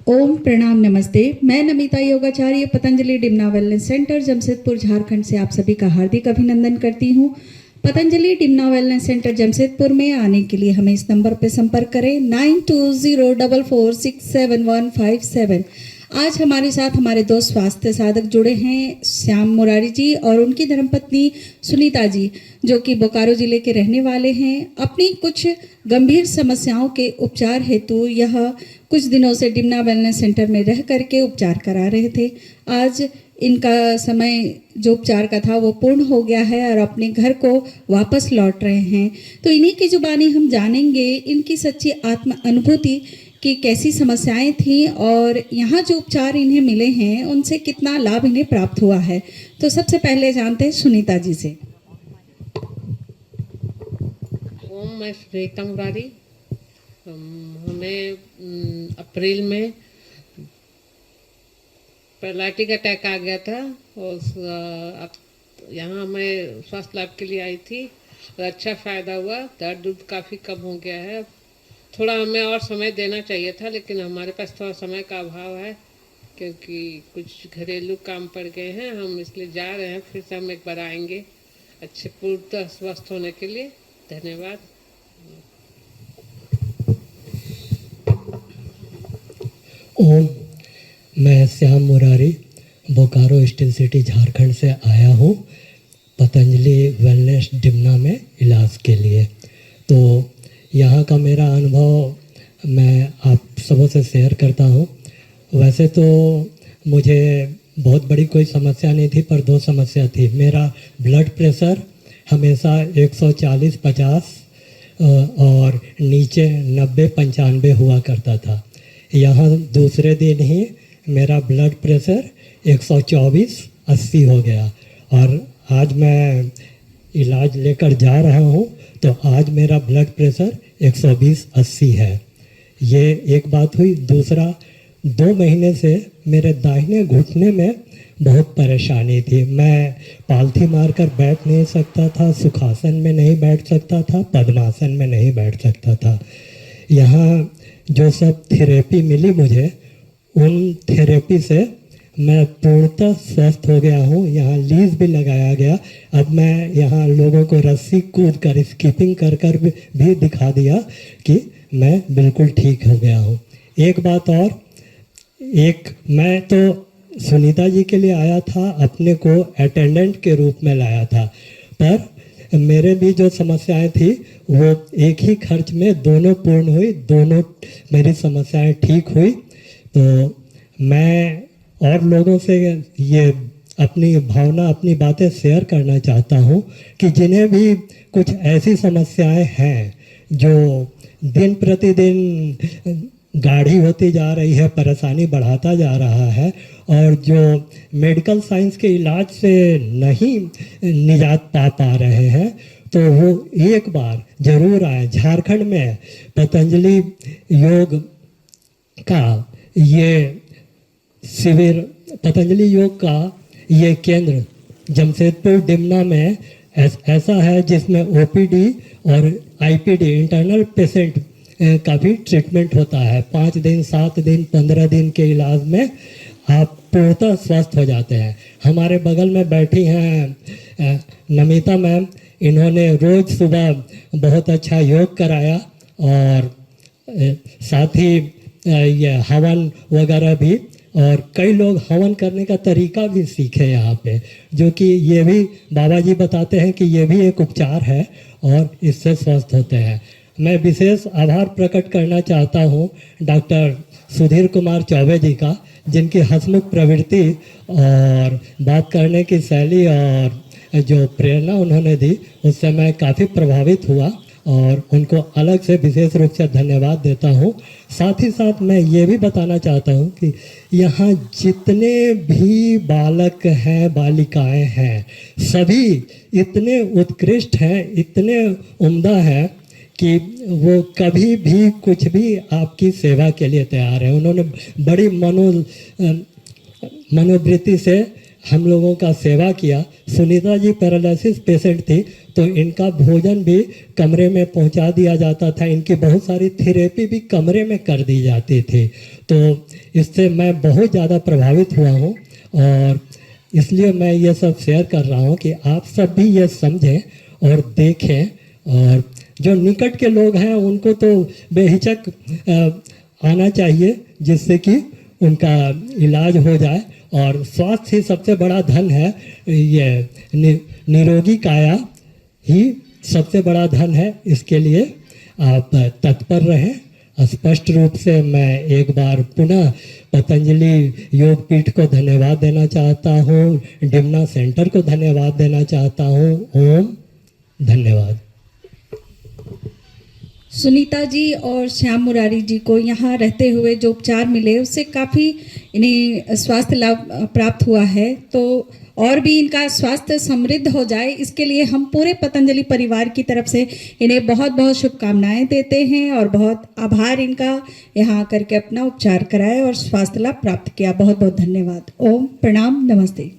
ओम प्रणाम नमस्ते। मैं नमिता योगाचार्य पतंजलि डिम्ना वेलनेस सेंटर जमशेदपुर झारखंड से आप सभी का हार्दिक अभिनंदन करती हूँ। पतंजलि डिम्ना वेलनेस सेंटर जमशेदपुर में आने के लिए हमें इस नंबर पर संपर्क करें 9204467157। आज हमारे साथ हमारे दो स्वास्थ्य साधक जुड़े हैं, श्याम मुरारी जी और उनकी धर्मपत्नी सुनीता जी, जो कि बोकारो जिले के रहने वाले हैं। अपनी कुछ गंभीर समस्याओं के उपचार हेतु यह कुछ दिनों से डिम्ना वेलनेस सेंटर में रह करके उपचार करा रहे थे। आज इनका समय जो उपचार का था वो पूर्ण हो गया है और अपने घर को वापस लौट रहे हैं। तो इन्हीं की जुबानी हम जानेंगे इनकी सच्ची आत्म अनुभूति कि कैसी समस्याएं थीं और यहाँ जो उपचार इन्हें मिले हैं उनसे कितना लाभ इन्हें प्राप्त हुआ है। तो सबसे पहले जानते हैं सुनीता जी से। ओम, मैं सुनीता मुरारी। हमें अप्रैल में पैरालिटिक अटैक आ गया था और यहाँ मैं स्वास्थ्य लाभ के लिए आई थी और अच्छा फ़ायदा हुआ। दर्द काफ़ी कम हो गया है। थोड़ा हमें और समय देना चाहिए था, लेकिन हमारे पास थोड़ा समय का अभाव है क्योंकि कुछ घरेलू काम पड़ गए हैं। हम इसलिए जा रहे हैं, फिर से हम एक बार आएंगे अच्छे पूर्णतः स्वस्थ होने के लिए। धन्यवाद। ओम, मैं श्याम मुरारी बोकारो स्टील सिटी झारखंड से आया हूँ पतंजलि वेलनेस डिम्ना में इलाज के लिए। तो यहाँ का मेरा अनुभव मैं आप सबों से शेयर करता हूँ। वैसे तो मुझे बहुत बड़ी कोई समस्या नहीं थी, पर दो समस्या थी। मेरा ब्लड प्रेशर हमेशा 140/50 और नीचे 90/95 हुआ करता था। यहाँ दूसरे दिन ही मेरा ब्लड प्रेशर 124/80 हो गया और आज मैं इलाज लेकर जा रहा हूँ तो आज मेरा ब्लड प्रेशर 120/80 है। ये एक बात हुई। दूसरा, 2 महीने से मेरे दाहिने घुटने में बहुत परेशानी थी। मैं पालथी मारकर बैठ नहीं सकता था, सुखासन में नहीं बैठ सकता था, पद्मासन में नहीं बैठ सकता था। यहाँ जो सब थेरेपी मिली मुझे, उन थेरेपी से मैं पूर्णतः स्वस्थ हो गया हूँ। यहाँ लीज भी लगाया गया। अब मैं यहाँ लोगों को रस्सी कूद कर स्कीपिंग कर कर भी दिखा दिया कि मैं बिल्कुल ठीक हो गया हूँ। एक बात और, मैं तो सुनीता जी के लिए आया था, अपने को अटेंडेंट के रूप में लाया था, पर मेरे भी जो समस्याएं थी वो एक ही खर्च में दोनों पूर्ण हुई, दोनों मेरी समस्याएं ठीक हुई। तो मैं और लोगों से ये अपनी भावना, अपनी बातें शेयर करना चाहता हूँ कि जिन्हें भी कुछ ऐसी समस्याएं हैं जो दिन प्रतिदिन गाढ़ी होती जा रही है, परेशानी बढ़ाता जा रहा है और जो मेडिकल साइंस के इलाज से नहीं निजात पा रहे हैं, तो वो एक बार ज़रूर आए। झारखंड में पतंजलि योग का ये शिविर, पतंजलि योग का ये केंद्र जमशेदपुर डिम्ना में ऐसा है जिसमें ओपीडी और आईपीडी, इंटरनल पेशेंट का भी ट्रीटमेंट होता है। 5 दिन, 7 दिन, 15 दिन के इलाज में आप पूर्णतः स्वस्थ हो जाते हैं। हमारे बगल में बैठी हैं नमिता मैम, इन्होंने रोज़ सुबह बहुत अच्छा योग कराया और साथ ही ये हवन वगैरह भी, और कई लोग हवन करने का तरीका भी सीखे यहाँ पे, जो कि ये भी बाबा जी बताते हैं कि ये भी एक उपचार है और इससे स्वस्थ होते हैं। मैं विशेष आभार प्रकट करना चाहता हूँ डॉक्टर सुधीर कुमार चौबे जी का, जिनकी हंसमुख प्रवृत्ति और बात करने की शैली और जो प्रेरणा उन्होंने दी, उससे मैं काफ़ी प्रभावित हुआ और उनको अलग से विशेष रूप से धन्यवाद देता हूँ। साथ ही साथ मैं ये भी बताना चाहता हूँ कि यहाँ जितने भी बालक हैं, बालिकाएं हैं, सभी इतने उत्कृष्ट हैं, इतने उम्दा हैं कि वो कभी भी कुछ भी आपकी सेवा के लिए तैयार है। उन्होंने बड़ी मनोवृत्ति से हम लोगों का सेवा किया। सुनीता जी पैरालिसिस पेशेंट थी, तो इनका भोजन भी कमरे में पहुंचा दिया जाता था, इनकी बहुत सारी थेरेपी भी कमरे में कर दी जाती थी। तो इससे मैं बहुत ज़्यादा प्रभावित हुआ हूँ और इसलिए मैं ये सब शेयर कर रहा हूँ कि आप सब भी ये समझें और देखें, और जो निकट के लोग हैं उनको तो बेहिचक आना चाहिए जिससे कि उनका इलाज हो जाए। और स्वास्थ्य ही सबसे बड़ा धन है, ये निरोगी काया ही सबसे बड़ा धन है। इसके लिए आप तत्पर रहें। स्पष्ट रूप से मैं एक बार पुनः पतंजलि योग पीठ को धन्यवाद देना चाहता हूँ, डिमना सेंटर को धन्यवाद देना चाहता हूँ। ओम धन्यवाद। सुनीता जी और श्याम मुरारी जी को यहाँ रहते हुए जो उपचार मिले उससे काफ़ी इन्हें स्वास्थ्य लाभ प्राप्त हुआ है। तो और भी इनका स्वास्थ्य समृद्ध हो जाए, इसके लिए हम पूरे पतंजलि परिवार की तरफ से इन्हें बहुत बहुत शुभकामनाएं देते हैं और बहुत आभार इनका यहाँ करके अपना उपचार कराए और स्वास्थ्य लाभ प्राप्त किया। बहुत बहुत धन्यवाद। ओम प्रणाम, नमस्ते।